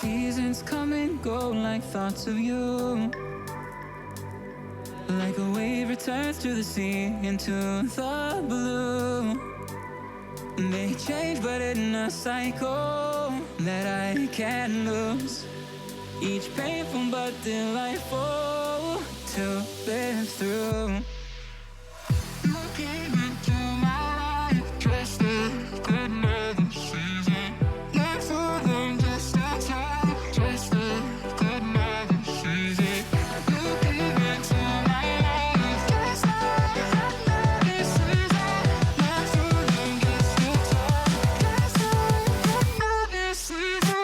Seasons come and go like thoughts of you. Like a wave returns to the sea, into the blue. They change but in a cycle that I can't lose. Each painful but delightful to live through. You came into my life dressed like another season. Not for them, just a time, just like another season. You came into my life dressed like another season. Not for them, just a time, just like another season.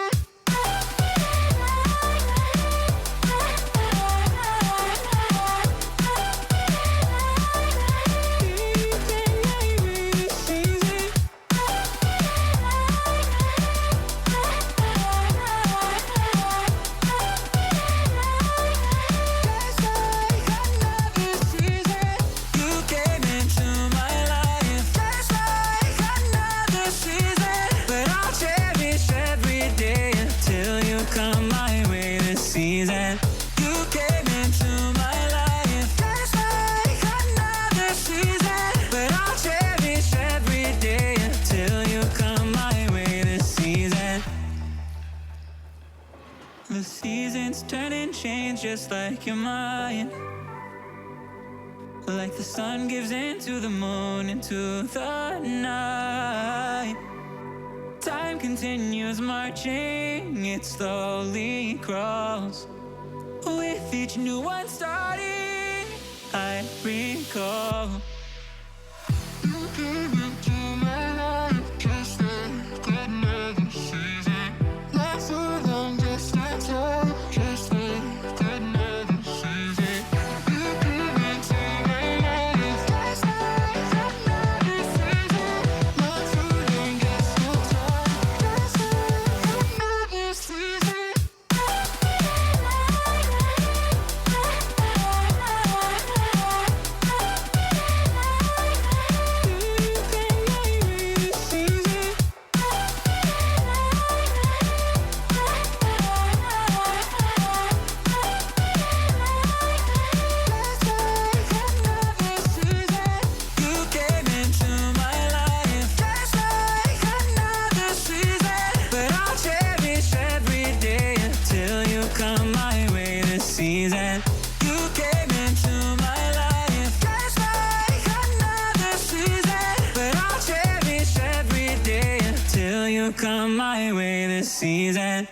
Come my way this season. You came into my life just like another season, but I'll cherish every day until you come my way this season. The seasons turn and change just like you're mine. Like the sun gives into the moon, into the night. Time continues marching, it slowly crawls. With each new one starting, I recall. You came into my life just like another season. Not for long, just a time, just like another season. You came into my life just like another season. Not for long, just a time, just like another season. Season. You came into my life just like another season, but I'll cherish every day until you come my way this season.